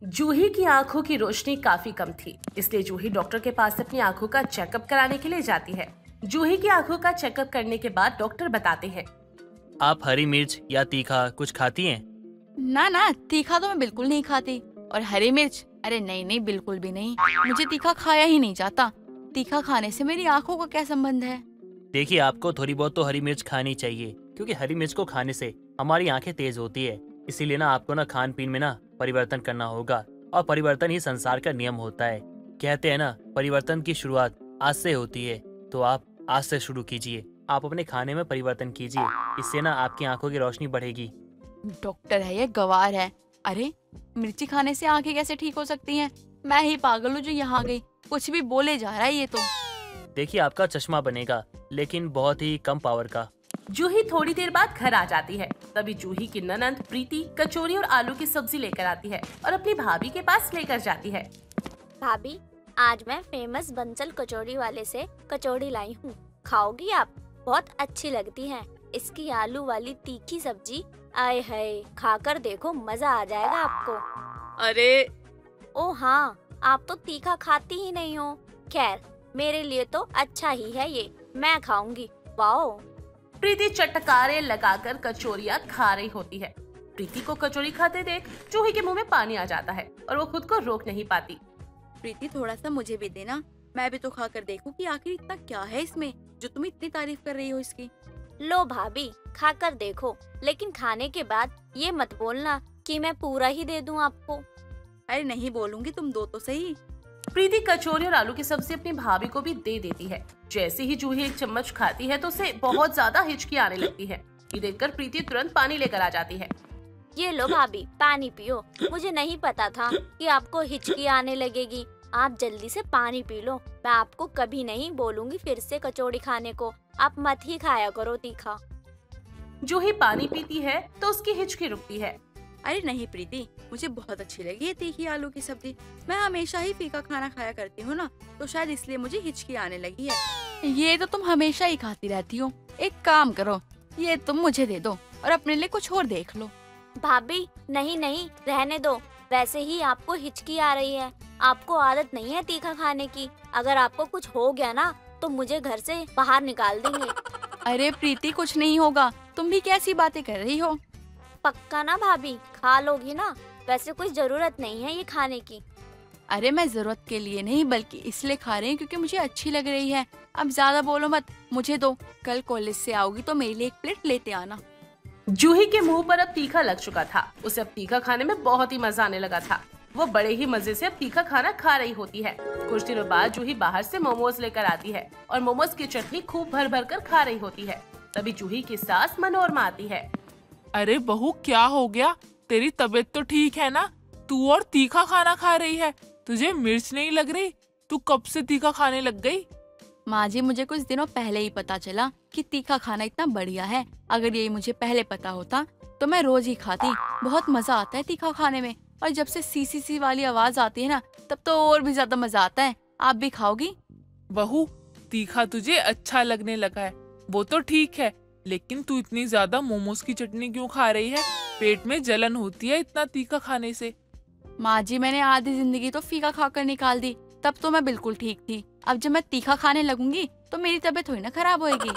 जूही की आंखों की रोशनी काफी कम थी, इसलिए जूही डॉक्टर के पास अपनी आंखों का चेकअप कराने के लिए जाती है। जूही की आंखों का चेकअप करने के बाद डॉक्टर बताते हैं। आप हरी मिर्च या तीखा कुछ खाती हैं? ना ना, तीखा तो मैं बिल्कुल नहीं खाती। और हरी मिर्च, अरे नहीं नहीं, बिल्कुल भी नहीं। मुझे तीखा खाया ही नहीं जाता। तीखा खाने से मेरी आंखों का क्या संबंध है? देखिए, आपको थोड़ी बहुत तो हरी मिर्च खानी चाहिए, क्योंकि हरी मिर्च को खाने से हमारी आंखें तेज होती है। इसीलिए ना आपको ना खान पीन में ना परिवर्तन करना होगा, और परिवर्तन ही संसार का नियम होता है। कहते हैं ना, परिवर्तन की शुरुआत आज से होती है। तो आप आज से शुरू कीजिए। आप अपने खाने में परिवर्तन कीजिए, इससे ना आपकी आंखों की रोशनी बढ़ेगी। डॉक्टर है या गवार है? अरे, मिर्ची खाने से आंखें कैसे ठीक हो सकती हैं? मैं ही पागल हूँ जो यहाँ गई। कुछ भी बोले जा रहा है ये तो। देखिए, आपका चश्मा बनेगा, लेकिन बहुत ही कम पावर का। जूही थोड़ी देर बाद घर आ जाती है। तभी जूही की ननंद प्रीति कचौरी और आलू की सब्जी लेकर आती है और अपनी भाभी के पास लेकर जाती है। भाभी, आज मैं फेमस बंसल कचौड़ी वाले से कचौड़ी लाई हूँ, खाओगी आप? बहुत अच्छी लगती है। इसकी आलू वाली तीखी सब्जी, आए हाय, खाकर देखो, मजा आ जाएगा आपको। अरे ओ हाँ, आप तो तीखा खाती ही नहीं हो। खैर, मेरे लिए तो अच्छा ही है ये, मैं खाऊंगी। वाओ। प्रीति चटकारे लगाकर कचौरियाँ खा रही होती है। प्रीति को कचौरी खाते देख जूही के मुंह में पानी आ जाता है और वो खुद को रोक नहीं पाती। प्रीति, थोड़ा सा मुझे भी देना, मैं भी तो खा कर देखूं कि आखिर इतना क्या है इसमें जो तुम इतनी तारीफ कर रही हो इसकी। लो भाभी, खाकर देखो, लेकिन खाने के बाद ये मत बोलना कि मैं पूरा ही दे दूं आपको। अरे नहीं बोलूंगी, तुम दो तो सही। प्रीति कचौरी और आलू की सब्जी अपनी भाभी को भी दे देती है। जैसे ही जूही एक चम्मच खाती है तो उसे बहुत ज्यादा हिचकी आने लगती है। ये देखकर प्रीति तुरंत पानी लेकर आ जाती है। ये लो भाभी, पानी पियो। मुझे नहीं पता था कि आपको हिचकी आने लगेगी। आप जल्दी से पानी पी लो। मैं आपको कभी नहीं बोलूंगी फिर से कचौड़ी खाने को। आप मत ही खाया करो तीखा। जूही पानी पीती है तो उसकी हिचकी रुकती है। अरे नहीं प्रीति, मुझे बहुत अच्छी लगी ये तीखी आलू की सब्जी। मैं हमेशा ही फीका खाना खाया करती हूँ ना, तो शायद इसलिए मुझे हिचकी आने लगी है। ये तो तुम हमेशा ही खाती रहती हो। एक काम करो, ये तुम मुझे दे दो और अपने लिए कुछ और देख लो। भाभी, नहीं नहीं, रहने दो। वैसे ही आपको हिचकी आ रही है। आपको आदत नहीं है तीखा खाने की। अगर आपको कुछ हो गया ना तो मुझे घर से बाहर निकाल देंगे। अरे प्रीति, कुछ नहीं होगा। तुम भी कैसी बातें कर रही हो? पक्का ना भाभी, खा लोगी ना? वैसे कोई जरूरत नहीं है ये खाने की। अरे मैं जरूरत के लिए नहीं, बल्कि इसलिए खा रही हूँ क्योंकि मुझे अच्छी लग रही है। अब ज्यादा बोलो मत, मुझे दो। कल कॉलेज से आओगी तो मेरे लिए एक प्लेट लेते आना। जूही के मुंह पर अब तीखा लग चुका था। उसे अब तीखा खाने में बहुत ही मजा आने लगा था। वो बड़े ही मजे से अब तीखा खाना खा रही होती है। कुछ दिनों बाद जूही बाहर से मोमोज लेकर आती है और मोमोज की चटनी खूब भर भर कर खा रही होती है। तभी जूही की सास मनोरमा आती है। अरे बहू, क्या हो गया? तेरी तबीयत तो ठीक है ना? तू और तीखा खाना खा रही है। तुझे मिर्च नहीं लग रही? तू कब से तीखा खाने लग गई? माँ जी, मुझे कुछ दिनों पहले ही पता चला कि तीखा खाना इतना बढ़िया है। अगर यही मुझे पहले पता होता तो मैं रोज ही खाती। बहुत मजा आता है तीखा खाने में। और जब से सी सी सी वाली आवाज आती है ना, तब तो और भी ज्यादा मजा आता है। आप भी खाओगी? बहू, तीखा तुझे अच्छा लगने लगा है, वो तो ठीक है, लेकिन तू इतनी ज्यादा मोमोज की चटनी क्यों खा रही है? पेट में जलन होती है इतना तीखा खाने से। माँ जी, मैंने आधी जिंदगी तो फीका खाकर निकाल दी, तब तो मैं बिल्कुल ठीक थी। अब जब मैं तीखा खाने लगूंगी तो मेरी तबीयत थोड़ी ना खराब होएगी।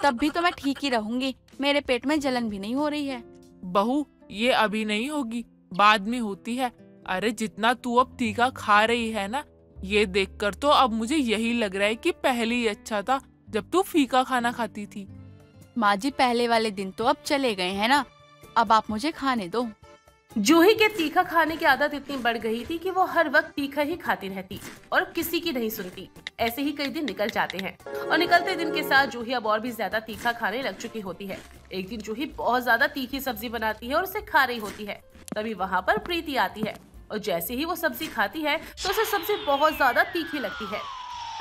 तब भी तो मैं ठीक ही रहूंगी। मेरे पेट में जलन भी नहीं हो रही है। बहू, ये अभी नहीं होगी, बाद में होती है। अरे जितना तू अब तीखा खा रही है ना, ये देखकर तो अब मुझे यही लग रहा है कि पहले ही अच्छा था जब तू फीका खाना खाती थी। माँ जी, पहले वाले दिन तो अब चले गए हैं ना। अब आप मुझे खाने दो। जूही के तीखा खाने की आदत इतनी बढ़ गई थी कि वो हर वक्त तीखा ही खाती रहती और किसी की नहीं सुनती। ऐसे ही कई दिन निकल जाते हैं और निकलते दिन के साथ जूही अब और भी ज्यादा तीखा खाने लग चुकी होती है। एक दिन जूही बहुत ज्यादा तीखी सब्जी बनाती है और उसे खा रही होती है। तभी वहाँ पर प्रीति आती है और जैसे ही वो सब्जी खाती है तो उसे सब्जी बहुत ज्यादा तीखी लगती है।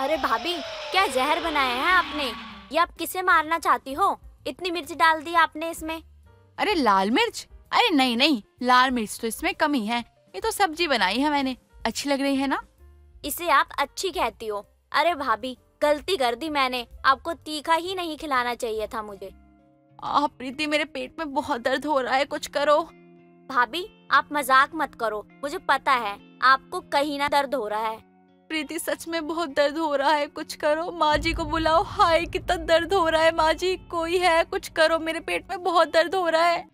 अरे भाभी, क्या जहर बनाया है आपने? ये आप किसे मारना चाहती हो? इतनी मिर्च डाल दी आपने इसमें। अरे लाल मिर्च? अरे नहीं नहीं, लाल मिर्च तो इसमें कमी है। ये तो सब्जी बनाई है मैंने, अच्छी लग रही है ना? इसे आप अच्छी कहती हो? अरे भाभी, गलती कर दी मैंने। आपको तीखा ही नहीं खिलाना चाहिए था मुझे। प्रीति, मेरे पेट में बहुत दर्द हो रहा है, कुछ करो। भाभी आप मजाक मत करो, मुझे पता है आपको कहीं ना दर्द हो रहा है। प्रीति सच में बहुत दर्द हो रहा है, कुछ करो। माँ जी को बुलाओ। हाय कितना दर्द हो रहा है। माँ जी कोई है, कुछ करो, मेरे पेट में बहुत दर्द हो रहा है।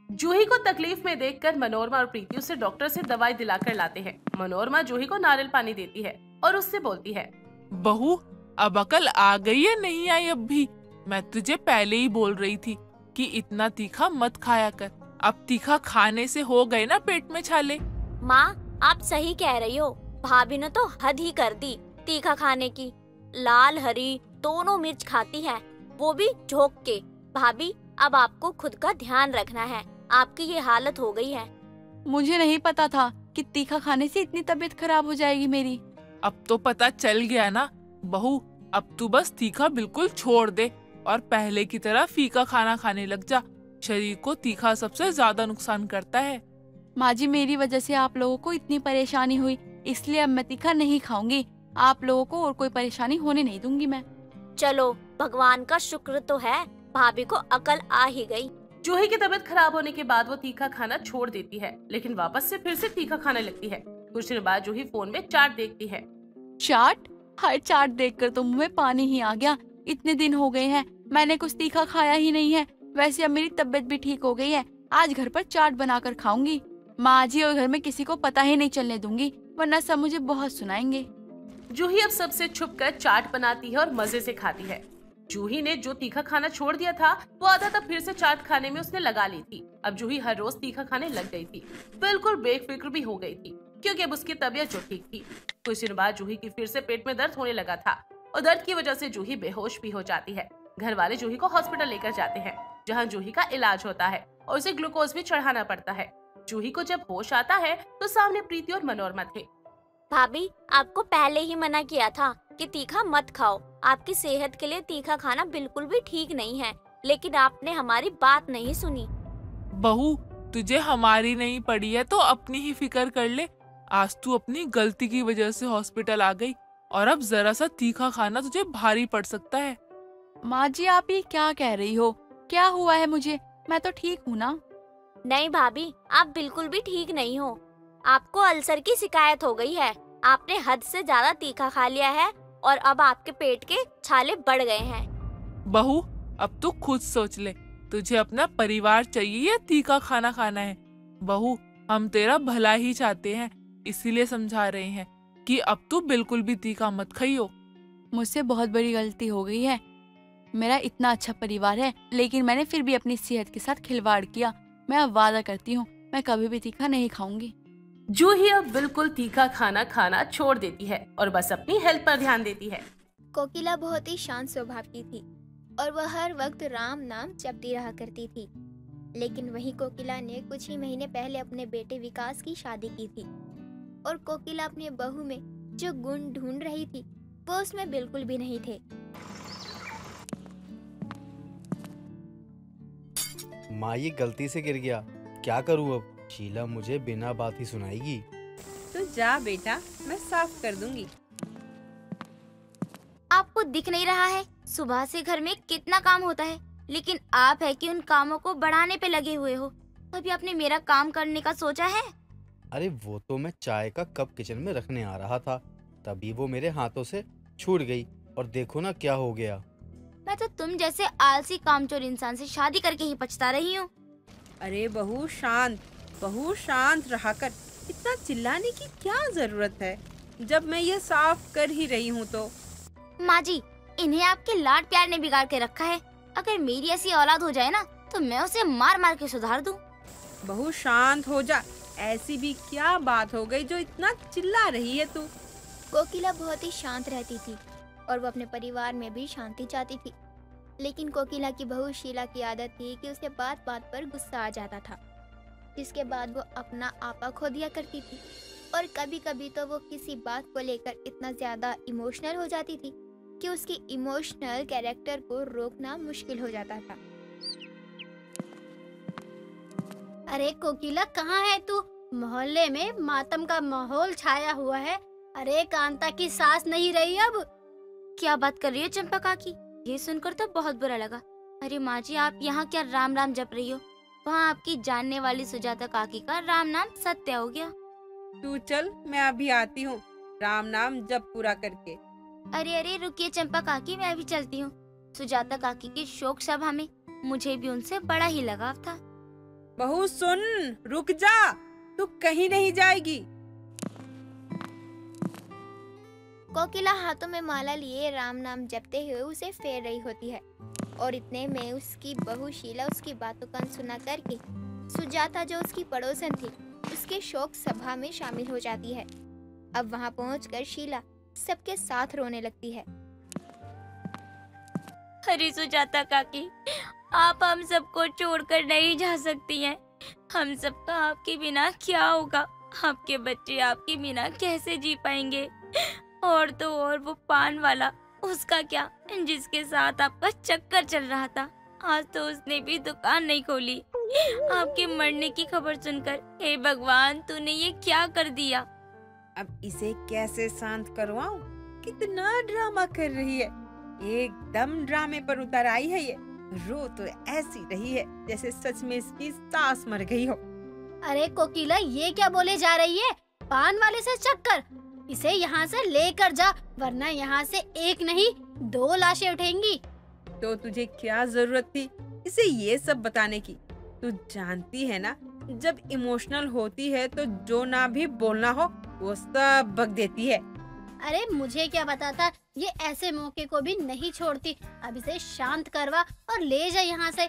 जूही को तकलीफ में देखकर मनोरमा और प्रीति उसे डॉक्टर से दवाई दिलाकर लाते हैं। मनोरमा जूही को नारियल पानी देती है और उससे बोलती है, बहू अब अकल आ गई है नहीं आई अब भी? मैं तुझे पहले ही बोल रही थी कि इतना तीखा मत खाया कर। अब तीखा खाने से हो गए ना पेट में छाले। माँ आप सही कह रही हो, भाभी ने तो हद ही कर दी तीखा खाने की। लाल हरी दोनों मिर्च खाती है, वो भी झोंक के। भाभी अब आपको खुद का ध्यान रखना है, आपकी ये हालत हो गई है। मुझे नहीं पता था कि तीखा खाने से इतनी तबीयत खराब हो जाएगी मेरी। अब तो पता चल गया ना बहू, अब तू बस तीखा बिल्कुल छोड़ दे और पहले की तरह फीका खाना खाने लग जा। शरीर को तीखा सबसे ज्यादा नुकसान करता है। माँ जी मेरी वजह से आप लोगों को इतनी परेशानी हुई, इसलिए अब मैं तीखा नहीं खाऊंगी। आप लोगों को और कोई परेशानी होने नहीं दूंगी मैं। चलो भगवान का शुक्र तो है, भाभी को अकल आ ही गई। जूही की तबीयत खराब होने के बाद वो तीखा खाना छोड़ देती है, लेकिन वापस से फिर से तीखा खाने लगती है। कुछ देर बाद जूही फोन में चाट देखती है। चाट? हाय चाट देखकर तो मुंह में पानी ही आ गया। इतने दिन हो गए हैं मैंने कुछ तीखा खाया ही नहीं है। वैसे अब मेरी तबीयत भी ठीक हो गई है, आज घर पर चाट बनाकर खाऊंगी। माँ जी और घर में किसी को पता ही नहीं चलने दूंगी, वरना सब मुझे बहुत सुनाएंगे। जूही अब सबसे छुपकर चाट बनाती है और मजे से खाती है। जूही ने जो तीखा खाना छोड़ दिया था वो आधा तब फिर से चाट खाने में उसने लगा ली थी। अब जूही हर रोज तीखा खाने लग गई थी, बिल्कुल बेफिक्र भी हो गई थी, क्योंकि अब उसकी तबीयत जो ठीक थी। कुछ दिन बाद जूही की फिर से पेट में दर्द होने लगा था और दर्द की वजह से जूही बेहोश भी हो जाती है। घर वाले जूही को हॉस्पिटल लेकर जाते हैं, जहाँ जूही का इलाज होता है और उसे ग्लूकोज भी चढ़ाना पड़ता है। जूही को जब होश आता है तो सामने प्रीति और मनोरमा थे। भाभी आपको पहले ही मना किया था कि तीखा मत खाओ, आपकी सेहत के लिए तीखा खाना बिल्कुल भी ठीक नहीं है, लेकिन आपने हमारी बात नहीं सुनी। बहू तुझे हमारी नहीं पड़ी है तो अपनी ही फिक्र कर ले। आज तू अपनी गलती की वजह से हॉस्पिटल आ गई और अब जरा सा तीखा खाना तुझे भारी पड़ सकता है। माँ जी आप ये क्या कह रही हो? क्या हुआ है मुझे? मैं तो ठीक हूँ ना। नहीं भाभी आप बिल्कुल भी ठीक नहीं हो, आपको अल्सर की शिकायत हो गई है। आपने हद से ज्यादा तीखा खा लिया है और अब आपके पेट के छाले बढ़ गए हैं। बहू अब तू खुद सोच ले, तुझे अपना परिवार चाहिए या तीखा खाना खाना है? बहू हम तेरा भला ही चाहते हैं, इसीलिए समझा रहे हैं कि अब तू बिल्कुल भी तीखा मत खाइयो। मुझसे बहुत बड़ी गलती हो गई है। मेरा इतना अच्छा परिवार है, लेकिन मैंने फिर भी अपनी सेहत के साथ खिलवाड़ किया। मैं अब वादा करती हूँ मैं कभी भी तीखा नहीं खाऊंगी। जूही अब बिल्कुल तीखा खाना खाना छोड़ देती है और बस अपनी हेल्थ पर ध्यान देती है। कोकिला बहुत ही शांत स्वभाव की थी और वह हर वक्त राम नाम जपती रहा करती थी। लेकिन वही कोकिला ने कुछ ही महीने पहले अपने बेटे विकास की शादी की थी और कोकिला अपनी बहू में जो गुण ढूंढ रही थी वो उसमें बिल्कुल भी नहीं थे। माँ ये गलती से गिर गया, क्या करूँ अब? शीला मुझे बिना बात ही सुनाएगी। तो जा बेटा, मैं साफ कर दूंगी। आपको दिख नहीं रहा है सुबह से घर में कितना काम होता है, लेकिन आप है कि उन कामों को बढ़ाने पे लगे हुए हो। कभी आपने मेरा काम करने का सोचा है? अरे वो तो मैं चाय का कप किचन में रखने आ रहा था, तभी वो मेरे हाथों से छूट गई और देखो ना क्या हो गया। मैं तो तुम जैसे आलसी कामचोर इंसान से शादी करके ही पछता रही हूँ। अरे बहू शांत रहा कर, इतना चिल्लाने की क्या जरूरत है जब मैं ये साफ कर ही रही हूँ तो। माँ जी इन्हें आपके लाड प्यार ने बिगाड़ के रखा है। अगर मेरी ऐसी औलाद हो जाए ना तो मैं उसे मार मार के सुधार दूँ। बहू शांत हो जा, ऐसी भी क्या बात हो गई जो इतना चिल्ला रही है तू? कोकिला बहुत ही शांत रहती थी और वो अपने परिवार में भी शांति चाहती थी, लेकिन कोकिला की बहू शीला की आदत थी कि उसे बात बात पर गुस्सा आ जाता था, जिसके बाद वो अपना आपा खो दिया करती थी और कभी कभी तो वो किसी बात को लेकर इतना ज्यादा इमोशनल हो जाती थी कि उसकी इमोशनल कैरेक्टर को रोकना मुश्किल हो जाता था। अरे कोकिला कहाँ है तू? मोहल्ले में मातम का माहौल छाया हुआ है। अरे कांता की सांस नहीं रही अब। क्या बात कर रही हो चंपा काकी? ये सुनकर तो बहुत बुरा लगा। अरे माँ जी आप यहाँ क्या राम राम जप रही हो? वहाँ आपकी जानने वाली सुजाता काकी का राम नाम सत्य हो गया। तू चल, मैं अभी आती हूँ राम नाम जप पूरा करके। अरे अरे रुकिए चंपा काकी, मैं भी चलती हूँ। सुजाता काकी की शोक सभा में मुझे भी उनसे बड़ा ही लगाव था। बहू सुन, रुक जा, तू कहीं नहीं जाएगी। कोकिला हाथों में माला लिए राम नाम जपते हुए उसे फेर रही होती है और इतने में उसकी बहू शीला उसकी बातों का अनसुना करके सुजाता जो उसकी पड़ोसन थी उसके शोक सभा में शामिल हो जाती है। अब वहां पहुंचकर शीला सबके साथ रोने लगती है। अरे सुजाता काकी, आप हम सबको छोड़कर नहीं जा सकती हैं। हम सबका आपके बिना क्या होगा? आपके बच्चे आपके बिना कैसे जी पाएंगे? और तो और वो पान वाला, उसका क्या, जिसके साथ आपका चक्कर चल रहा था, आज तो उसने भी दुकान नहीं खोली। आपके मरने की खबर सुनकर हे भगवान, तूने ये क्या कर दिया? अब इसे कैसे शांत करवाऊं? कितना ड्रामा कर रही है, एकदम ड्रामे पर उतर आई है ये। रो तो ऐसी रही है जैसे सच में इसकी सास मर गई हो। अरे कोकिला, ये क्या बोले जा रही है? पान वाले से चक्कर? इसे यहाँ से लेकर जा, वरना यहाँ से एक नहीं 2 लाशें उठेंगी। तो तुझे क्या जरूरत थी इसे ये सब बताने की? तू जानती है ना, जब इमोशनल होती है तो जो ना भी बोलना हो वो सब बक देती है। अरे मुझे क्या पता था, ये ऐसे मौके को भी नहीं छोड़ती। अब इसे शांत करवा और ले जा यहाँ से।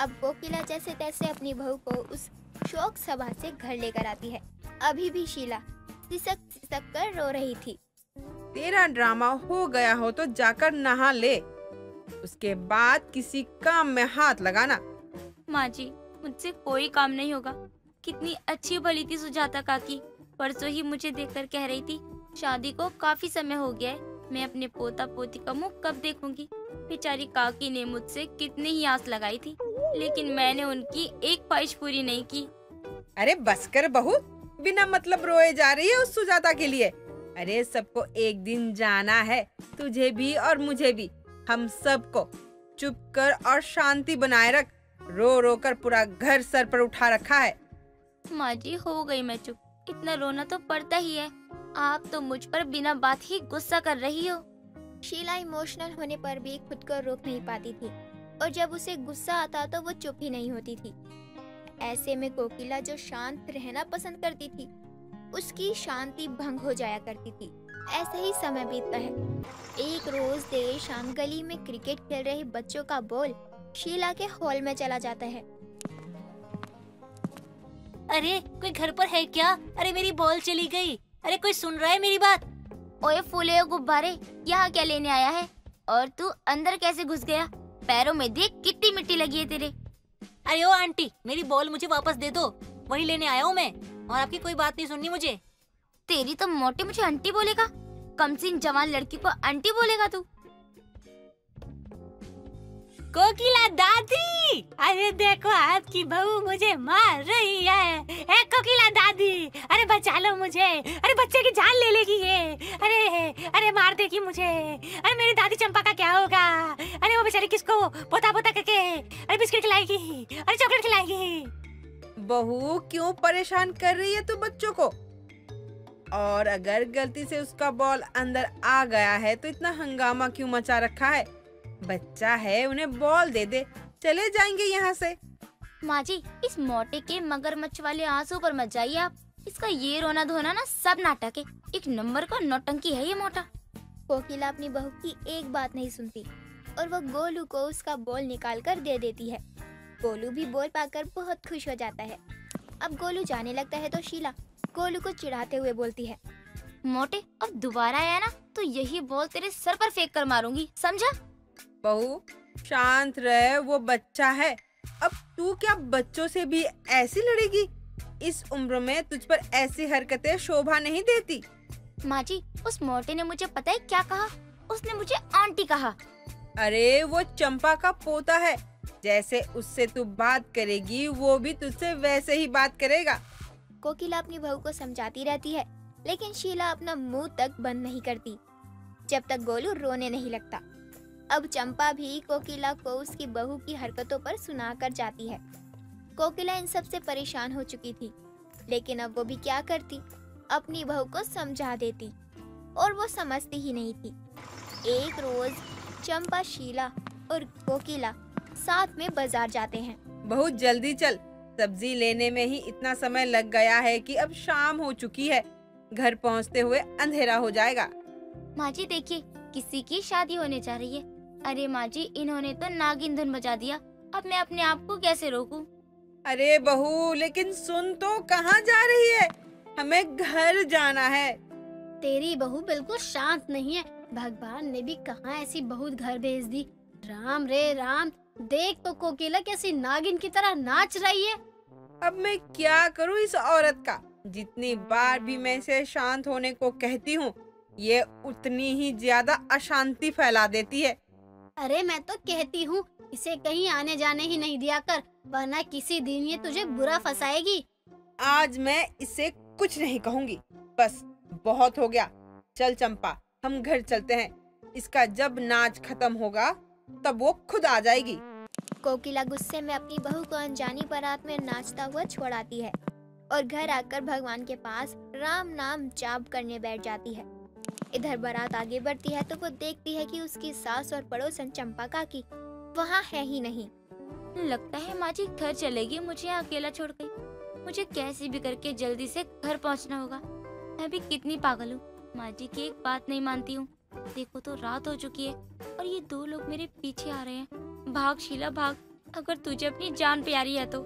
अब कोकिला जैसे तैसे अपनी बहू को उस शोक सभा से घर लेकर आती है। अभी भी शीला सिसक सिसक कर रो रही थी। तेरा ड्रामा हो गया हो तो जाकर नहा ले, उसके बाद किसी काम में हाथ लगाना। माँ जी, मुझसे कोई काम नहीं होगा। कितनी अच्छी भली थी सुजाता काकी, परसों ही मुझे देखकर कह रही थी शादी को काफी समय हो गया है, मैं अपने पोता पोती का मुंह कब देखूंगी। बेचारी काकी ने मुझसे कितनी ही आस लगाई थी, लेकिन मैंने उनकी एक ख्वाहिश पूरी नहीं की। अरे बस कर बहू, बिना मतलब रोए जा रही है उस सुजाता के लिए। अरे सबको एक दिन जाना है, तुझे भी और मुझे भी, हम सबको। चुप कर और शांति बनाए रख, रो रो कर पूरा घर सर पर उठा रखा है। माँ जी, हो गई मैं चुप, इतना रोना तो पड़ता ही है। आप तो मुझ पर बिना बात ही गुस्सा कर रही हो। शीला इमोशनल होने पर भी खुद को रोक नहीं पाती थी और जब उसे गुस्सा आता तो वो चुप ही नहीं होती थी। ऐसे में कोकिला जो शांत रहना पसंद करती थी, उसकी शांति भंग हो जाया करती थी। ऐसे ही समय बीतता है। एक रोज देर शाम गली में क्रिकेट खेल रहे बच्चों का बॉल शीला के हॉल में चला जाता है। अरे कोई घर पर है क्या? अरे मेरी बॉल चली गई। अरे कोई सुन रहा है मेरी बात? ओए फूले गुब्बारे, यहाँ क्या लेने आया है? और तू अंदर कैसे घुस गया? पैरों में देख कितनी मिट्टी लगी है तेरे। अरे ओ आंटी, मेरी बॉल मुझे वापस दे दो, वही लेने आया हूँ मैं, और आपकी कोई बात नहीं सुननी मुझे। तेरी तो मोटे मुझे आंटी बोलेगा? कमसिन जवान लड़की को आंटी बोलेगा तू? कोकिला दादी, अरे देखो आपकी बहू मुझे मार रही है। ए कोकिला दादी, अरे बचा लो मुझे, अरे बच्चे की जान ले लेगी ये। अरे मार देगी मुझे। अरे मेरी दादी चंपा का क्या होगा? अरे वो बेचारी किसको पोता पोता करके अरे बिस्किट खिलाएगी, अरे चॉकलेट खिलाएगी। बहू क्यों परेशान कर रही है तू बच्चों को? और अगर गलती से उसका बॉल अंदर आ गया है तो इतना हंगामा क्यों मचा रखा है? बच्चा है, उन्हें बॉल दे दे, चले जाएंगे यहाँ से। माँ जी, इस मोटे के मगरमच्छ वाले आंसू पर मत जाइए आप। इसका ये रोना धोना ना सब नाटक है, एक नंबर का नौटंकी है ये मोटा। कोकिला अपनी बहू की एक बात नहीं सुनती और वो गोलू को उसका बॉल निकाल कर दे देती है। गोलू भी बॉल पाकर बहुत खुश हो जाता है। अब गोलू जाने लगता है तो शीला गोलू को चिढ़ाते हुए बोलती है, मोटे अब दोबारा आया ना तो यही बॉल तेरे सर पर फेंक कर मारूंगी, समझा? बहू शांत रहे, वो बच्चा है। अब तू क्या बच्चों से भी ऐसी लड़ेगी? इस उम्र में तुझ पर ऐसी हरकतें शोभा नहीं देती। माँ जी, उस मोटे ने मुझे पता है क्या कहा? उसने मुझे आंटी कहा। अरे वो चंपा का पोता है, जैसे उससे तू बात करेगी वो भी तुझसे वैसे ही बात करेगा। कोकिला अपनी बहू को समझाती रहती है, लेकिन शीला अपना मुंह तक बंद नहीं करती जब तक गोलू रोने नहीं लगता। अब चंपा भी कोकिला को उसकी बहू की हरकतों पर सुनाकर जाती है। कोकिला इन सब से परेशान हो चुकी थी, लेकिन अब वो भी क्या करती, अपनी बहू को समझा देती, और वो समझती ही नहीं थी। एक रोज चंपा, शीला और कोकिला साथ में बाजार जाते हैं। बहुत जल्दी चल, सब्जी लेने में ही इतना समय लग गया है कि अब शाम हो चुकी है। घर पहुंचते हुए अंधेरा हो जाएगा। माँ जी देखिए, किसी की शादी होने जा रही है। अरे माँ जी, इन्होंने तो नागिन धुन बजा दिया। अब मैं अपने आप को कैसे रोकूं? अरे बहू, लेकिन सुन तो, कहाँ जा रही है? हमें घर जाना है। तेरी बहू बिल्कुल शांत नहीं है। भगवान ने भी कहाँ ऐसी बहू घर भेज दी। राम रे राम, देख तो कोकिला कैसी नागिन की तरह नाच रही है। अब मैं क्या करूं इस औरत का? जितनी बार भी मैं इसे शांत होने को कहती हूँ, ये उतनी ही ज्यादा अशांति फैला देती है। अरे मैं तो कहती हूँ इसे कहीं आने जाने ही नहीं दिया कर, वरना किसी दिन ये तुझे बुरा फंसाएगी। आज मैं इसे कुछ नहीं कहूँगी, बस बहुत हो गया। चल चंपा, हम घर चलते हैं। इसका जब नाच खत्म होगा तब वो खुद आ जाएगी। कोकिला गुस्से में अपनी बहू को अनजानी बारात में नाचता हुआ छोड़ाती है और घर आकर भगवान के पास राम नाम जाप करने बैठ जाती है। इधर बारात आगे बढ़ती है तो वो देखती है कि उसकी सास और पड़ोसन चंपा काकी वहाँ है ही नहीं। लगता है माँ जी घर चलेगी, मुझे यहाँ अकेला छोड़ गई। मुझे कैसे भी करके जल्दी से घर पहुँचना होगा। मैं भी कितनी पागल हूँ, माँ जी की एक बात नहीं मानती हूँ। देखो तो रात हो चुकी है और ये दो लोग मेरे पीछे आ रहे हैं। भाग शीला भाग, अगर तुझे अपनी जान प्यारी है तो।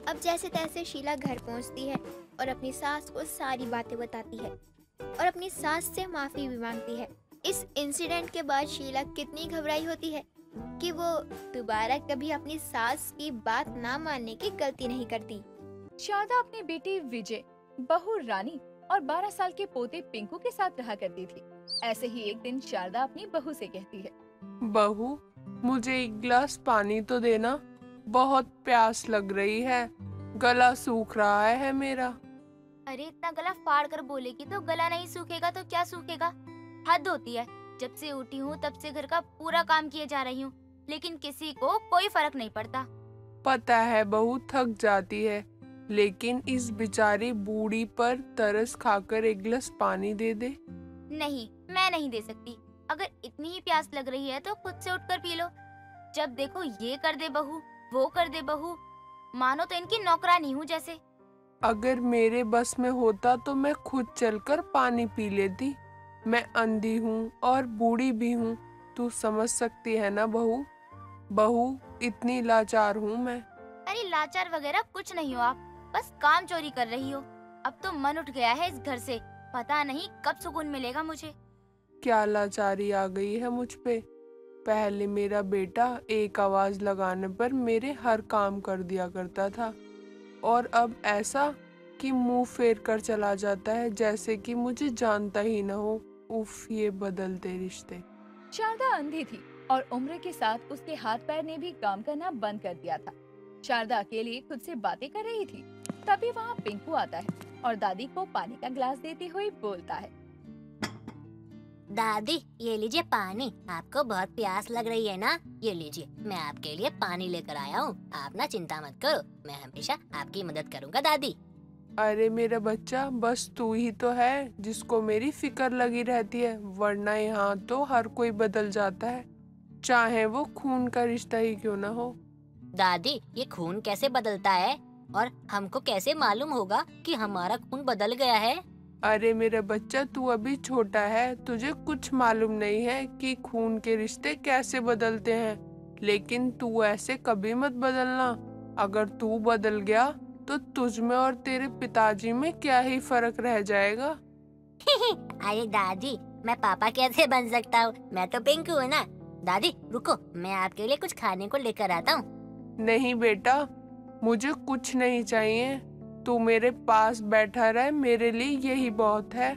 अब जैसे तैसे शीला घर पहुंचती है और अपनी सास को सारी बातें बताती है और अपनी सास से माफी भी मांगती है। इस इंसिडेंट के बाद शीला कितनी घबराई होती है कि वो दोबारा कभी अपनी सास की बात ना मानने की गलती नहीं करती। शारदा अपनी बेटी विजय, बहू रानी और 12 साल के पोते पिंकू के साथ रहा करती थी। ऐसे ही एक दिन शारदा अपनी बहू से कहती है, बहू मुझे एक गिलास पानी तो देना, बहुत प्यास लग रही है, गला सूख रहा है मेरा। अरे इतना गला फाड़ कर बोलेगी तो गला नहीं सूखेगा तो क्या सूखेगा? हद होती है। जब से उठी हूँ तब से घर का पूरा काम किए जा रही हूँ, लेकिन किसी को कोई फर्क नहीं पड़ता। पता है बहू थक जाती है, लेकिन इस बेचारी बूढ़ी पर तरस खाकर एक गिलास पानी दे दे। नहीं, मैं नहीं दे सकती। अगर इतनी ही प्यास लग रही है तो खुद से उठकर पी लो। जब देखो ये कर दे बहू, वो कर दे बहू, मानो तो इनकी नौकरानी हूँ जैसे। अगर मेरे बस में होता तो मैं खुद चलकर पानी पी लेती। मैं अंधी हूँ और बूढ़ी भी हूँ, तू समझ सकती है ना बहू। बहू इतनी लाचार हूँ मैं। अरे लाचार वगैरह कुछ नहीं हो आप, बस काम चोरी कर रही हो। अब तो मन उठ गया है इस घर से, पता नहीं कब सुकून मिलेगा मुझे। क्या लाचारी आ गई है मुझ पे। पहले मेरा बेटा एक आवाज लगाने पर मेरे हर काम कर दिया करता था, और अब ऐसा कि मुंह फेर कर चला जाता है जैसे कि मुझे जानता ही न हो। उफ, ये बदलते रिश्ते। शारदा अंधी थी और उम्र के साथ उसके हाथ पैर ने भी काम करना बंद कर दिया था। शारदा अकेली खुद से बातें कर रही थी, तभी वहाँ पिंकू आता है और दादी को पानी का गिलास देते हुए बोलता है, दादी ये लीजिए पानी, आपको बहुत प्यास लग रही है ना, ये लीजिए मैं आपके लिए पानी लेकर आया हूँ। आप ना चिंता मत करो, मैं हमेशा आपकी मदद करूँगा दादी। अरे मेरा बच्चा, बस तू ही तो है जिसको मेरी फिक्र लगी रहती है, वरना यहाँ तो हर कोई बदल जाता है, चाहे वो खून का रिश्ता ही क्यों ना हो। दादी ये खून कैसे बदलता है और हमको कैसे मालूम होगा कि हमारा खून बदल गया है? अरे मेरा बच्चा, तू अभी छोटा है, तुझे कुछ मालूम नहीं है कि खून के रिश्ते कैसे बदलते हैं, लेकिन तू ऐसे कभी मत बदलना। अगर तू बदल गया तो तुझ में और तेरे पिताजी में क्या ही फर्क रह जाएगा। अरे दादी, मैं पापा कैसे बन सकता हूँ, मैं तो पिंकू हूँ ना। दादी रुको, मैं आपके लिए कुछ खाने को लेकर आता हूँ। नहीं बेटा, मुझे कुछ नहीं चाहिए, तू मेरे पास बैठा रहे, मेरे लिए यही बहुत है।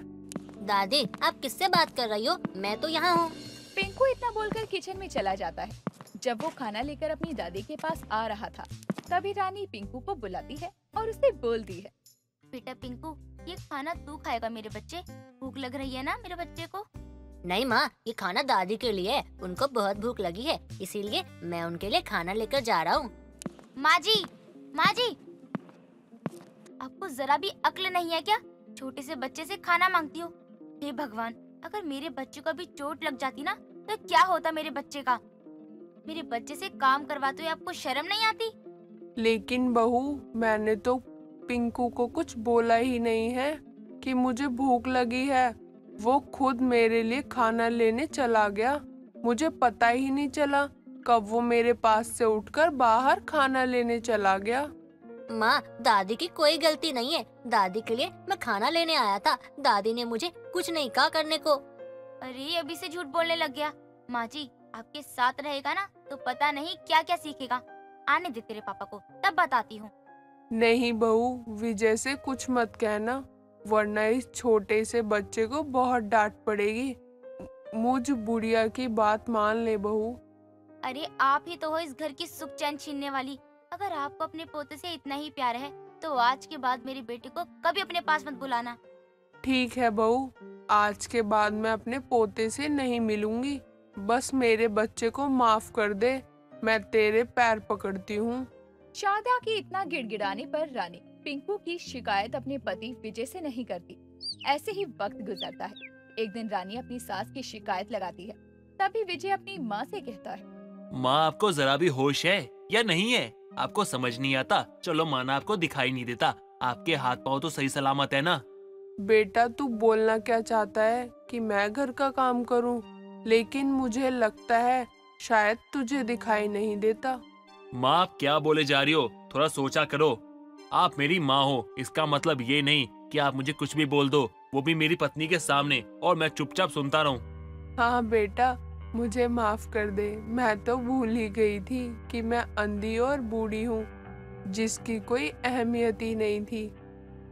दादी आप किससे बात कर रही हो, मैं तो यहाँ हूँ। पिंकू इतना बोलकर किचन में चला जाता है। जब वो खाना लेकर अपनी दादी के पास आ रहा था, तभी रानी पिंकू को बुलाती है और उसे बोलती है, बेटा पिंकू, ये खाना तू खाएगा मेरे बच्चे, भूख लग रही है ना मेरे बच्चे को? नहीं माँ, ये खाना दादी के लिए है। उनको बहुत भूख लगी है, इसीलिए मैं उनके लिए खाना लेकर जा रहा हूँ। माँ जी, माँ जी, आपको जरा भी अक्ल नहीं है क्या? छोटे से बच्चे से खाना मांगती हो। हे भगवान, अगर मेरे बच्चे को भी चोट लग जाती ना तो क्या होता मेरे बच्चे का? मेरे बच्चे से काम करवाते हुए आपको शर्म नहीं आती? लेकिन बहू, मैंने तो पिंकू को कुछ बोला ही नहीं है कि मुझे भूख लगी है। वो खुद मेरे लिए खाना लेने चला गया। मुझे पता ही नहीं चला कब वो मेरे पास से उठकर बाहर खाना लेने चला गया। माँ, दादी की कोई गलती नहीं है। दादी के लिए मैं खाना लेने आया था। दादी ने मुझे कुछ नहीं कहा करने को। अरे अभी से झूठ बोलने लग गया। माँ जी, आपके साथ रहेगा ना तो पता नहीं क्या क्या सीखेगा। आने दे तेरे पापा को, तब बताती हूँ। नहीं बहू, विजय से कुछ मत कहना, वरना इस छोटे से बच्चे को बहुत डांट पड़ेगी। मुझ बुढ़िया की बात मान ले बहू। अरे आप ही तो हो इस घर की सुख चैन छीनने वाली। अगर आपको अपने पोते से इतना ही प्यार है तो आज के बाद मेरी बेटी को कभी अपने पास मत बुलाना। ठीक है बहू, आज के बाद मैं अपने पोते से नहीं मिलूंगी। बस मेरे बच्चे को माफ कर दे, मैं तेरे पैर पकड़ती हूँ। शारदा की इतना गिड़गिड़ाने पर रानी पिंकू की शिकायत अपने पति विजय से नहीं करती। ऐसे ही वक्त गुजरता है। एक दिन रानी अपनी सास की शिकायत लगाती है। तभी विजय अपनी माँ से कहता है, माँ, आपको जरा भी होश है या नहीं है? आपको समझ नहीं आता? चलो माना आपको दिखाई नहीं देता। आपके हाथ पाँव तो सही सलामत है ना? बेटा, तू बोलना क्या चाहता है कि मैं घर का काम करूं? लेकिन मुझे लगता है शायद तुझे दिखाई नहीं देता। माँ, आप क्या बोले जा रही हो? थोड़ा सोचा करो। आप मेरी माँ हो, इसका मतलब ये नहीं कि आप मुझे कुछ भी बोल दो, वो भी मेरी पत्नी के सामने, और मैं चुपचाप सुनता रहूं। हाँ बेटा, मुझे माफ कर दे। मैं तो भूल ही गई थी कि मैं अंधी और बूढ़ी हूँ, जिसकी कोई अहमियत ही नहीं थी।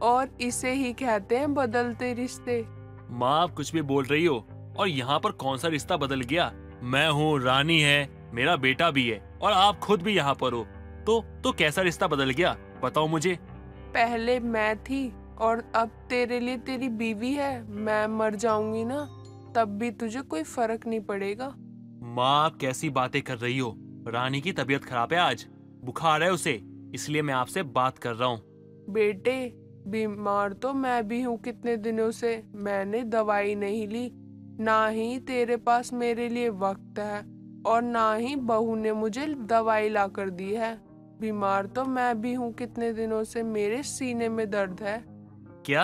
और इसे ही कहते हैं बदलते रिश्ते। माँ, आप कुछ भी बोल रही हो। और यहाँ पर कौन सा रिश्ता बदल गया? मैं हूँ, रानी है, मेरा बेटा भी है, और आप खुद भी यहाँ पर हो। तो कैसा रिश्ता बदल गया? बताओ मुझे। पहले मैं थी और अब तेरे लिए तेरी बीवी है। मैं मर जाऊंगी ना, तब भी तुझे कोई फर्क नहीं पड़ेगा। माँ, आप कैसी बातें कर रही हो? रानी की तबीयत खराब है, आज बुखार है उसे, इसलिए मैं आपसे बात कर रहा हूँ। बेटे, बीमार तो मैं भी हूँ कितने दिनों से। मैंने दवाई नहीं ली, ना ही तेरे पास मेरे लिए वक्त है, और ना ही बहू ने मुझे दवाई ला कर दी है। बीमार तो मैं भी हूँ कितने दिनों से, मेरे सीने में दर्द है। क्या?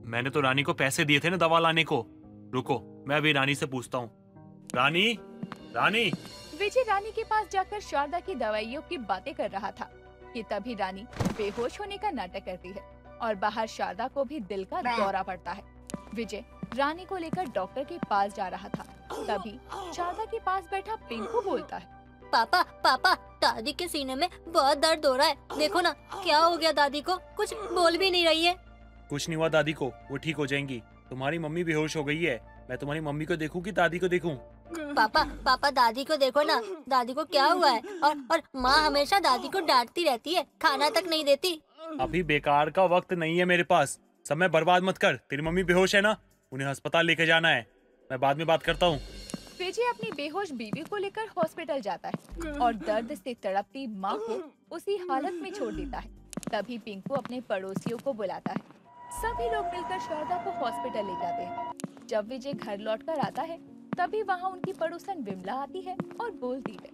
मैंने तो रानी को पैसे दिए थे ना दवा लाने को। रुको, मैं अभी रानी से पूछता हूँ। रानी, रानी। विजय रानी के पास जाकर शारदा की दवाइयों की बातें कर रहा था कि तभी रानी बेहोश होने का नाटक करती है और बाहर शारदा को भी दिल का दौरा पड़ता है। विजय रानी को लेकर डॉक्टर के पास जा रहा था। तभी शारदा के पास बैठा पिंकू बोलता है, पापा, पापा, दादी के सीने में बहुत दर्द हो रहा है। देखो ना, क्या हो गया दादी को? कुछ बोल भी नहीं रही है। कुछ नहीं हुआ दादी को, वो ठीक हो जाएंगी। तुम्हारी मम्मी बेहोश हो गई है। मैं तुम्हारी मम्मी को देखूं कि दादी को देखूं? पापा, पापा, दादी को देखो ना, दादी को क्या हुआ है? और माँ हमेशा दादी को डांटती रहती है, खाना तक नहीं देती। अभी बेकार का वक्त नहीं है मेरे पास, समय बर्बाद मत कर। तेरी मम्मी बेहोश है ना, उन्हें अस्पताल लेके जाना है। मैं बाद में बात करता हूँ। विजय अपनी बेहोश बीवी को लेकर हॉस्पिटल जाता है और दर्द से तड़पती माँ को उसी हालत में छोड़ देता है। तभी पिंकू अपने पड़ोसियों को बुलाता है। सभी लोग मिलकर शारदा को हॉस्पिटल ले जाते हैं। जब विजय घर लौटकर आता है, तभी वहाँ उनकी पड़ोसन विमला आती है और बोलती है,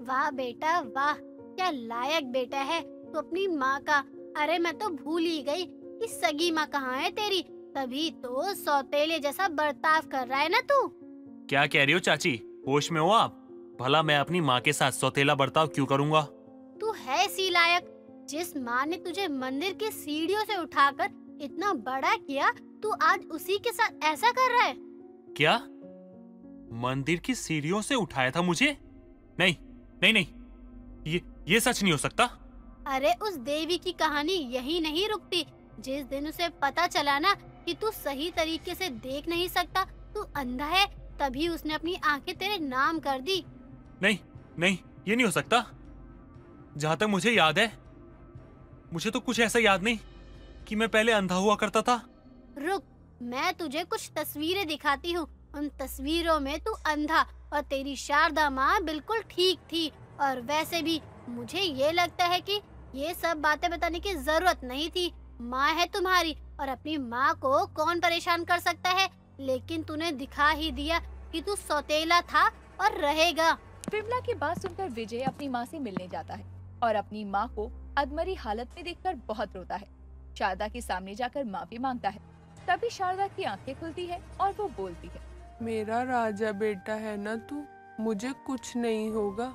वाह बेटा वाह, क्या लायक बेटा है तू अपनी माँ का। अरे मैं तो भूल ही गई कि सगी माँ कहाँ है तेरी, तभी तो सौतेले जैसा बर्ताव कर रहा है ना तू। क्या कह रही हो चाची? होश में हो आप? भला मैं अपनी माँ के साथ सौतेला बर्ताव क्यों करूँगा? तू है सी लायक। जिस माँ ने तुझे मंदिर की सीढ़ियों से उठाकर इतना बड़ा किया, तू आज उसी के साथ ऐसा कर रहा है। क्या? मंदिर की सीढ़ियों से उठाया था मुझे? नहीं नहीं नहीं, ये सच नहीं हो सकता। अरे उस देवी की कहानी यही नहीं रुकती। जिस दिन उसे पता चला ना कि तू सही तरीके से देख नहीं सकता, तू अंधा है, तभी उसने अपनी आंखें तेरे नाम कर दी। नहीं नहीं, ये नहीं हो सकता। जहाँ तक मुझे याद है, मुझे तो कुछ ऐसा याद नहीं कि मैं पहले अंधा हुआ करता था। रुक, मैं तुझे कुछ तस्वीरें दिखाती हूँ, उन तस्वीरों में तू अंधा और तेरी शारदा माँ बिल्कुल ठीक थी। और वैसे भी मुझे ये लगता है कि ये सब बातें बताने की जरूरत नहीं थी। माँ है तुम्हारी और अपनी माँ को कौन परेशान कर सकता है, लेकिन तूने दिखा ही दिया कि तू सौतेला था और रहेगा। विमला की बात सुनकर विजय अपनी माँ से मिलने जाता है और अपनी माँ को अधमरी हालत में देखकर बहुत रोता है। शारदा के सामने जाकर माफी मांगता है। तभी शारदा की आंखें खुलती है और वो बोलती है, मेरा राजा बेटा है ना तू, मुझे कुछ नहीं होगा।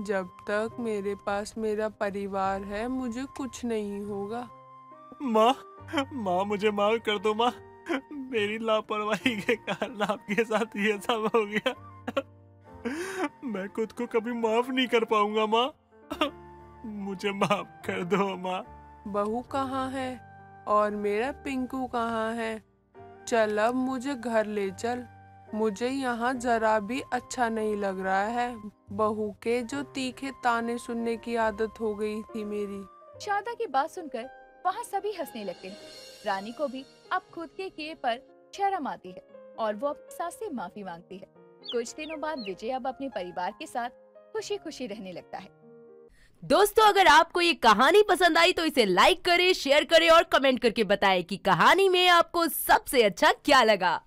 जब तक मेरे पास मेरा परिवार है मुझे कुछ नहीं होगा। माँ मुझे माफ कर दो माँ, मेरी लापरवाही के कारण आपके साथ ये सब हो गया। मैं खुद को कभी माफ नहीं कर पाऊंगा माँ, मुझे माफ कर दो माँ। बहू कहाँ है और मेरा पिंकू कहाँ है? चल अब मुझे घर ले चल, मुझे यहाँ जरा भी अच्छा नहीं लग रहा है। बहू के जो तीखे ताने सुनने की आदत हो गई थी मेरी। शारदा की बात सुनकर वहाँ सभी हंसने लगते हैं। रानी को भी अब खुद के किए पर शर्म आती है और वो अपनी सास से माफी मांगती है। कुछ दिनों बाद विजय अब अपने परिवार के साथ खुशी खुशी रहने लगता है। दोस्तों, अगर आपको ये कहानी पसंद आई तो इसे लाइक करें, शेयर करें और कमेंट करके बताएं कि कहानी में आपको सबसे अच्छा क्या लगा।